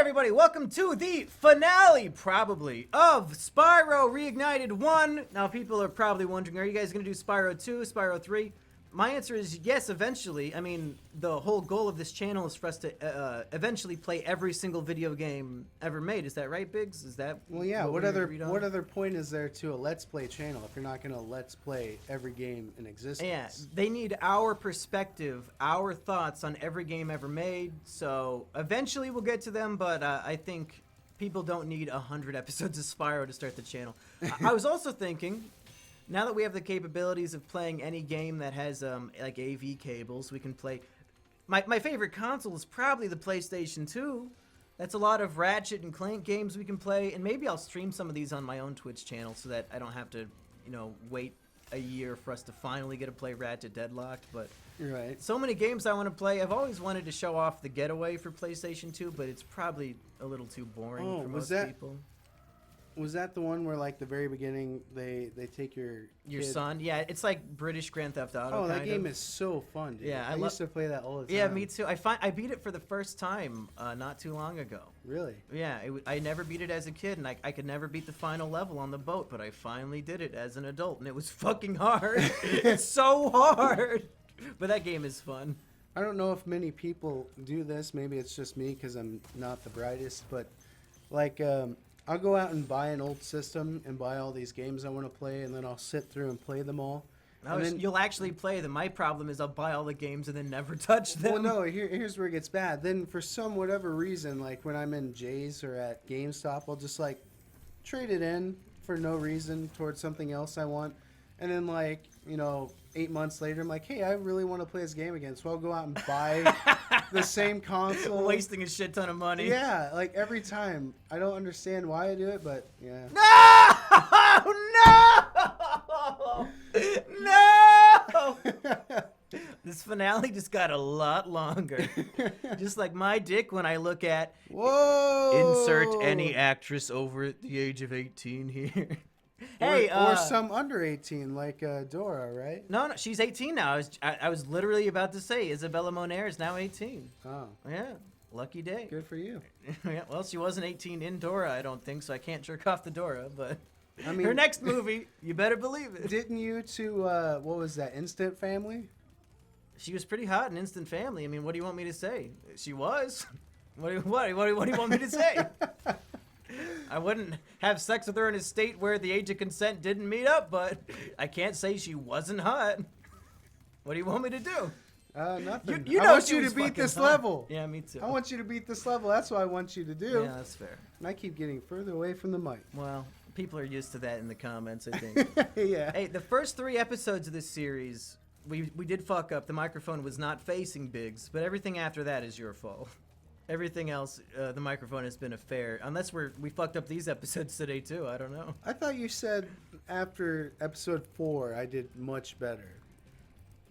everybody, welcome to the finale, probably, of Spyro Reignited 1. Now, people are probably wondering, are you guys going to do Spyro 2, Spyro 3? My answer is yes, eventually. I mean, the whole goal of this channel is for us to eventually play every single video game ever made. Is that right, Biggs? Is that Well, yeah. What other point is there to a Let's Play channel if you're not going to Let's Play every game in existence? Yeah, they need our perspective, our thoughts on every game ever made. So eventually we'll get to them, but I think people don't need 100 episodes of Spyro to start the channel. I was also thinking, now that we have the capabilities of playing any game that has like AV cables, we can play. My favorite console is probably the PlayStation 2. That's a lot of Ratchet and Clank games we can play, and maybe I'll stream some of these on my own Twitch channel so that I don't have to, you know, wait a year for us to finally get to play Ratchet Deadlocked. But You're right. so many games I want to play. I've always wanted to show off the Getaway for PlayStation 2, but it's probably a little too boring for most people. Was that the one where, like, the very beginning, they take your kid? Son? Yeah, it's like British Grand Theft Auto. Oh, that game is so fun, dude. Yeah, I used to play that all the time. Yeah, me too. I beat it for the first time not too long ago. Really? Yeah, I never beat it as a kid, and I could never beat the final level on the boat, but I finally did it as an adult, and it was fucking hard. It's so hard. But that game is fun. I don't know if many people do this. Maybe it's just me because I'm not the brightest, but, like, I'll go out and buy an old system and buy all these games I want to play, and then I'll sit through and play them all. And then, you'll actually play them. My problem is I'll buy all the games and then never touch them. Well, no, here's where it gets bad. Then for whatever reason, like when I'm in Jay's or at GameStop, I'll just like trade it in for no reason towards something else I want. And then like, 8 months later, I'm like, hey, I really want to play this game again. So I'll go out and buy the same console. Wasting a shit ton of money. Yeah, like every time. I don't understand why I do it, but yeah. No! This finale just got a lot longer. Just like my dick when I look at insert any actress over the age of 18 here. Hey, or some under 18, like Dora, right? No, she's 18 now. I was literally about to say Isabella Moner is now 18. Oh. Yeah, lucky day. Good for you. Yeah, well, she wasn't 18 in Dora, I don't think, so I can't jerk off the Dora, but I mean, her next movie, you better believe it. Didn't you to, what was that, Instant Family? She was pretty hot in Instant Family. I mean, what do you want me to say? She was. What do you want me to say? I wouldn't have sex with her in a state where the age of consent didn't meet up, but I can't say she wasn't hot. What do you want me to do? Nothing. You know I want you to beat this level. Yeah, me too. I want you to beat this level. That's what I want you to do. Yeah, that's fair. And I keep getting further away from the mic. Well, people are used to that in the comments, I think. Yeah. Hey, the first 3 episodes of this series, we did fuck up. The microphone was not facing Biggs, but everything after that is your fault. Everything else, the microphone has been a fair. Unless we fucked up these episodes today too. I don't know. I thought you said after episode 4 I did much better.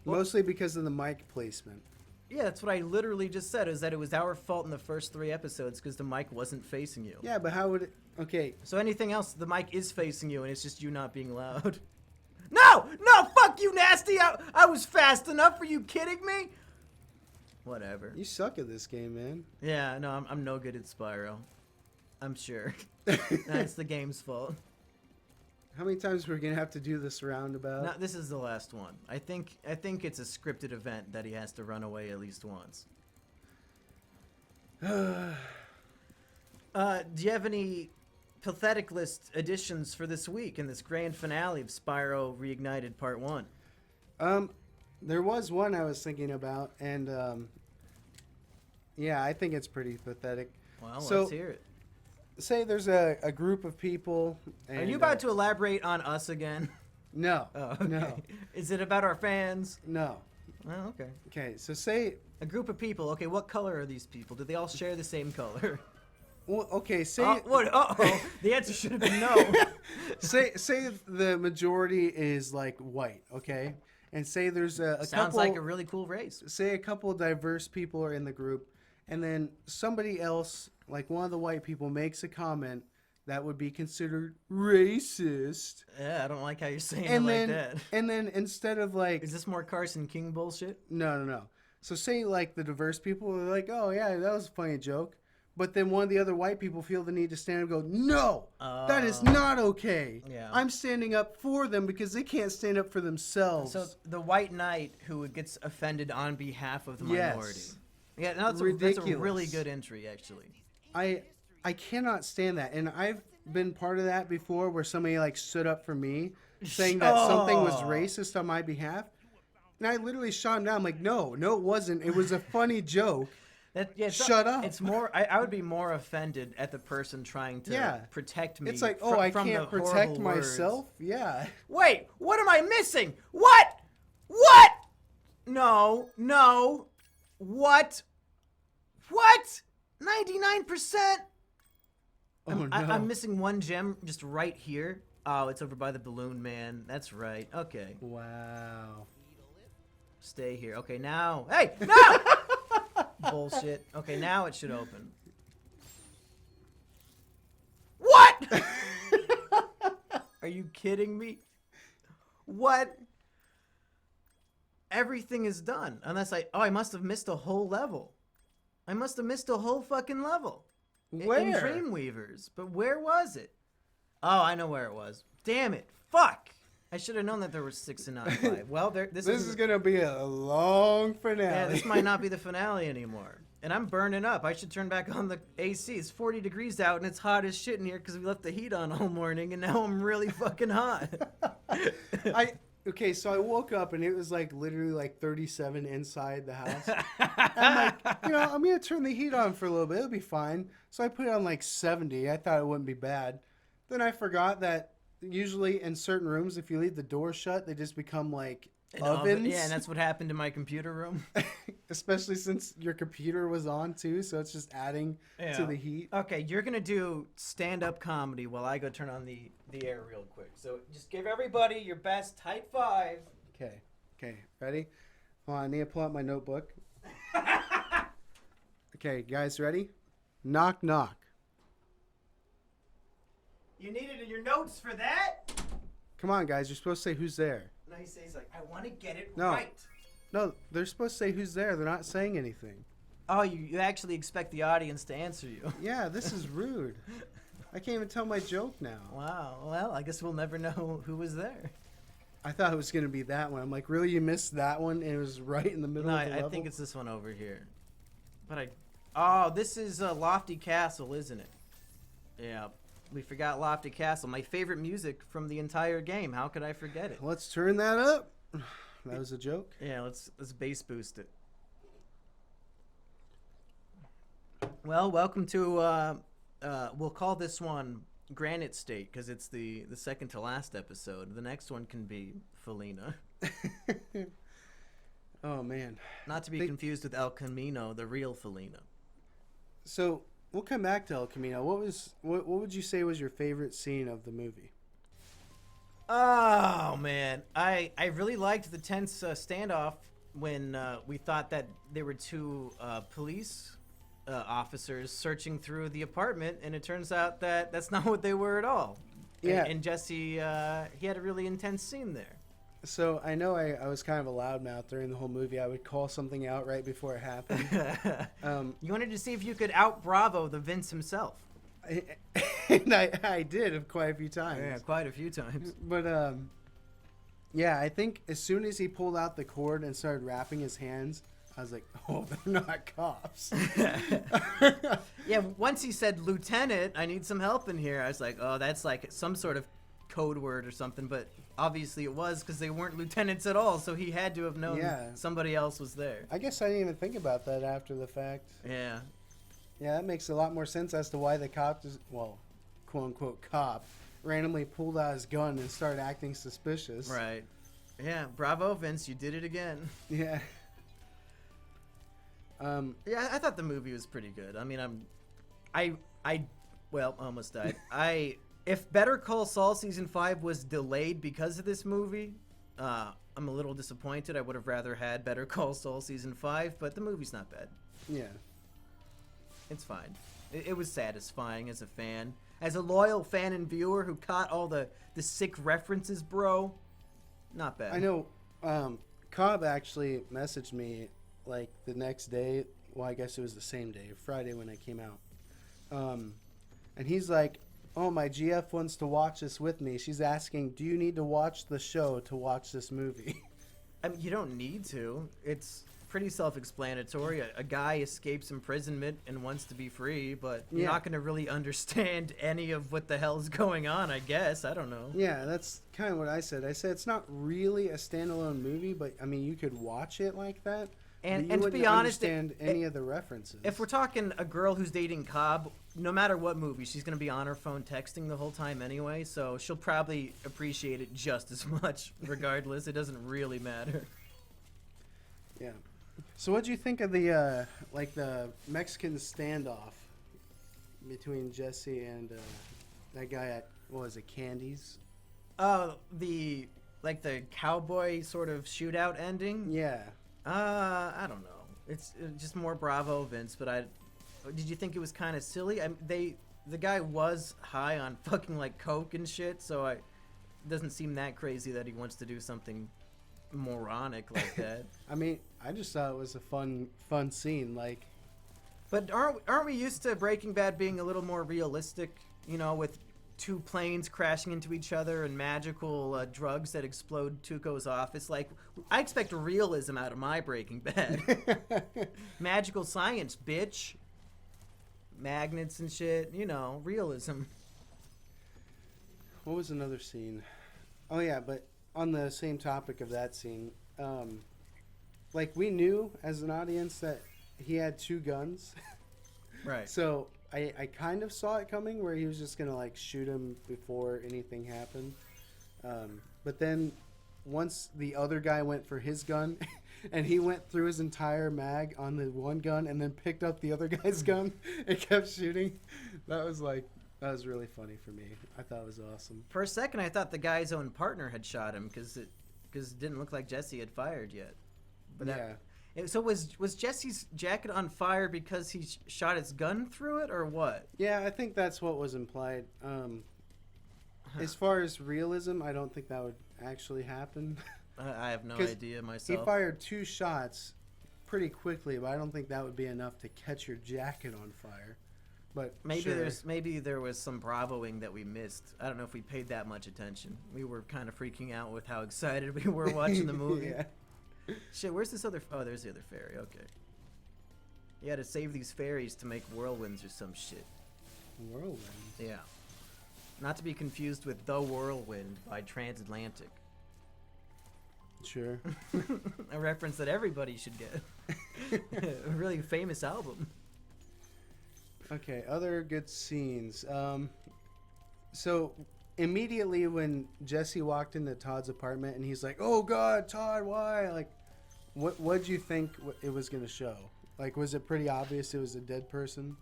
Well, mostly because of the mic placement. Yeah, that's what I literally just said, is that it was our fault in the first 3 episodes because the mic wasn't facing you. Yeah, but how would it... Okay. So anything else, the mic is facing you and it's just you not being loud. No! Fuck you, Nasty! I was fast enough. Are you kidding me? Whatever. You suck at this game, man. Yeah, no, I'm no good at Spyro. I'm sure. That's the game's fault. How many times we're gonna have to do this roundabout? No, this is the last one. I think it's a scripted event that he has to run away at least once. Do you have any pathetic list additions for this week in this grand finale of Spyro Reignited Part 1? There was one I was thinking about, and yeah, I think it's pretty pathetic. Well, so, let's hear it. Say there's a group of people. And, are you about to elaborate on us again? No. Oh, okay. No. Is it about our fans? No. Oh, okay. Okay, so say... A group of people. Okay, what color are these people? Do they all share the same color? Well, okay, say... What? Uh-oh. The answer should have been no. say the majority is, like, white, okay? And say there's a Sounds couple... like a really cool race. Say a couple diverse people are in the group, and then somebody else, like one of the white people, makes a comment that would be considered racist. Yeah, I don't like how you're saying And it then, like that. And then instead of like... Is this more Carson King bullshit? No. So say like the diverse people are like, oh yeah, that was a funny joke. But then one of the other white people feel the need to stand up and go, no, that is Oh. not okay. Yeah. I'm standing up for them because they can't stand up for themselves. So the white knight who gets offended on behalf of the Yes. minority. Yeah, no, that's a Ridiculous. really good entry, actually. I cannot stand that. And I've been part of that before where somebody like stood up for me saying that something was racist on my behalf. And I literally shot him down. I'm like, no, it wasn't. It was a funny joke. Shut up. It's more. I would be more offended at the person trying to protect me. It's like, from I can't the protect horrible myself? words. Yeah. Wait, what am I missing? What? What? No. What? 99%? Oh, no. I'm missing one gem just right here. Oh, it's over by the balloon man. That's right. Okay. Wow. Stay here. Okay, now. Hey, no! Bullshit. Okay, now it should open. What? Are you kidding me? What? Everything is done. Unless I must have missed a whole level. I must have missed a whole fucking level. Where? In Dreamweavers. But where was it? Oh, I know where it was. Damn it. Fuck. I should have known that there were 6 and not 5. Well, this is going to be a long finale. Yeah, this might not be the finale anymore. And I'm burning up. I should turn back on the AC. It's 40 degrees out, and it's hot as shit in here because we left the heat on all morning, and now I'm really fucking hot. Okay, so I woke up, and it was like literally like 37 inside the house. I'm like, I'm going to turn the heat on for a little bit. It'll be fine. So I put it on like 70. I thought it wouldn't be bad. Then I forgot that usually in certain rooms, if you leave the door shut, they just become like ovens. Yeah, and that's what happened in my computer room. Especially since your computer was on too, so it's just adding to the heat. Okay, you're gonna do stand-up comedy while I go turn on the air real quick. So just give everybody your best tight 5. Okay, ready? Hold on, I need to pull out my notebook. Okay, guys, ready? Knock, knock. You needed your notes for that? Come on, guys, you're supposed to say who's there. No, he's like, I want to get it No. right. No, they're supposed to say who's there. They're not saying anything. Oh, you actually expect the audience to answer you. Yeah, this is rude. I can't even tell my joke now. Wow. Well, I guess we'll never know who was there. I thought it was going to be that one. I'm like, really? You missed that one? And it was right in the middle No, of the level? I think it's this one over here. But Oh, this is Lofty Castle, isn't it? Yeah. We forgot Lofty Castle. My favorite music from the entire game. How could I forget it? Let's turn that up. That was a joke. Yeah, let's bass boost it. Well, welcome to we'll call this one Granite State because it's the second to last episode. The next one can be Felina. Oh man. Not to be confused with El Camino, the real Felina. So, we'll come back to El Camino. What would you say was your favorite scene of the movie? Oh man, I really liked the tense standoff when we thought that there were 2 police officers searching through the apartment, and it turns out that that's not what they were at all. Yeah. And Jesse, he had a really intense scene there. So I know I was kind of a loudmouth during the whole movie. I would call something out right before it happened. You wanted to see if you could out Bravo the Vince himself. And I did quite a few times. Yeah, quite a few times. But yeah, I think as soon as he pulled out the cord and started wrapping his hands, I was like, oh, they're not cops. Yeah, once he said, Lieutenant, I need some help in here, I was like, oh, that's like some sort of code word or something, but obviously it was because they weren't lieutenants at all, so he had to have known somebody else was there. I guess I didn't even think about that after the fact. Yeah. Yeah, that makes a lot more sense as to why the cop, quote-unquote cop, randomly pulled out his gun and started acting suspicious. Right. Yeah, bravo, Vince, you did it again. Yeah. Yeah, I thought the movie was pretty good. I mean, well, almost died. If Better Call Saul Season 5 was delayed because of this movie, I'm a little disappointed. I would have rather had Better Call Saul Season 5, but the movie's not bad. Yeah. It's fine. It was satisfying as a fan. As a loyal fan and viewer who caught all the sick references, bro, not bad. I know Cobb actually messaged me like the next day. Well, I guess it was the same day, Friday when it came out. And he's like, "Oh, my GF wants to watch this with me." She's asking, "Do you need to watch the show to watch this movie?" I mean, you don't need to. It's pretty self-explanatory. A guy escapes imprisonment and wants to be free, but you're Yeah. not going to really understand any of what the hell's going on, I guess. I don't know. Yeah, that's kind of what I said. I said it's not really a standalone movie, but I mean, you could watch it like that. And but you to be wouldn't honest, understand any of the references. If we're talking a girl who's dating Cobb, no matter what movie, she's going to be on her phone texting the whole time anyway, so she'll probably appreciate it just as much regardless. It doesn't really matter. Yeah. So what do you think of the the Mexican standoff between Jesse and that guy at what was it, Candy's? The cowboy sort of shootout ending? Yeah. I don't know. It's just more Bravo Vince, but did you think it was kind of silly? The guy was high on fucking like coke and shit, so it doesn't seem that crazy that he wants to do something moronic like that. I mean, I just thought it was a fun scene. Like, but aren't we used to Breaking Bad being a little more realistic? You know, with two planes crashing into each other and magical drugs that explode Tuco's office. Like, I expect realism out of my Breaking Bad. Magical science, bitch. Magnets and shit. You know, realism. what was another scene? Oh yeah, but on the same topic of that scene, like we knew as an audience that he had two guns. Right. So I kind of saw it coming where he was just going to like shoot him before anything happened. But then once the other guy went for his gun and he went through his entire mag on the one gun and then picked up the other guy's gun and kept shooting. That was really funny for me. I thought it was awesome. For a second, I thought the guy's own partner had shot him because it didn't look like Jesse had fired yet. But yeah. So was Jesse's jacket on fire because he shot his gun through it, or what? Yeah, I think that's what was implied. As far as realism, I don't think that would actually happen. I have no 'Cause idea myself. He fired two shots pretty quickly, but I don't think that would be enough to catch your jacket on fire. But maybe sure. maybe there was some bravoing that we missed. I don't know if we paid that much attention. We were kind of freaking out with how excited we were watching the movie. Yeah. Shit, where's this other? Oh, there's the other ferry. Okay. You had to save these ferries to make whirlwinds or some shit. Whirlwind. Yeah. Not to be confused with The Whirlwind by Transatlantic. Sure. A reference that everybody should get. A really famous album. Okay, other good scenes. So immediately when Jesse walked into Todd's apartment and he's like, "Oh God, Todd, why?" Like, what'd you think it was gonna show? Like, was it pretty obvious it was a dead person?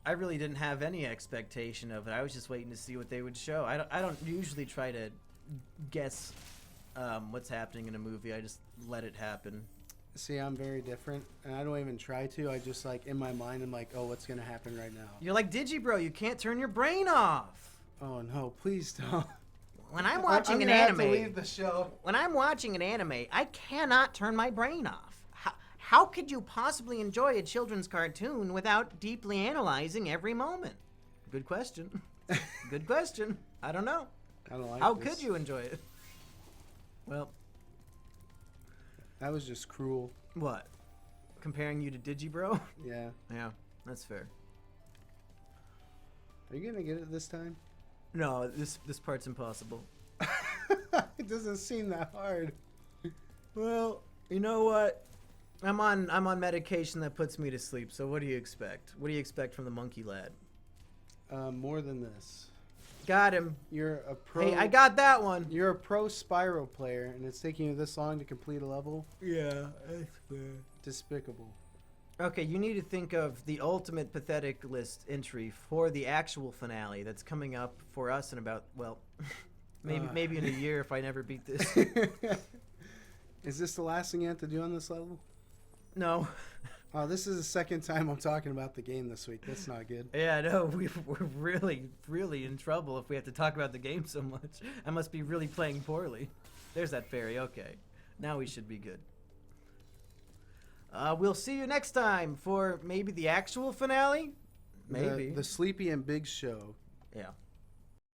I really didn't have any expectation of it. I was just waiting to see what they would show. I don't usually try to guess what's happening in a movie. I just let it happen. See, I'm very different, and I don't even try to. I just, like, in my mind, I'm like, oh, what's going to happen right now? You're like Digibro. You can't turn your brain off. Oh, no, please don't. When I'm watching an have to anime, leave the show. when I'm watching an anime, I cannot turn my brain off. How could you possibly enjoy a children's cartoon without deeply analyzing every moment? Good question. Good question. I don't know. I don't like How this. could you enjoy it? Well, That was just cruel. what? Comparing you to Digibro? Yeah. Yeah, that's fair. Are you going to get it this time? No, this part's impossible. It doesn't seem that hard. Well, you know what? I'm on medication that puts me to sleep. So what do you expect? What do you expect from the monkey lad? More than this. Got him. You're a pro. Hey, I got that one. You're a pro Spyro player, and it's taking you this long to complete a level? Yeah, that's fair. Despicable. Okay, you need to think of the ultimate pathetic list entry for the actual finale that's coming up for us in about, well, maybe in a year if I never beat this. Is this the last thing you have to do on this level? No. Oh, this is the second time I'm talking about the game this week. That's not good. Yeah, no, we're really, really in trouble if we have to talk about the game so much. I must be really playing poorly. There's that fairy. Okay. Now we should be good. We'll see you next time for maybe the actual finale. Maybe. The Sleepy and Big Show. Yeah.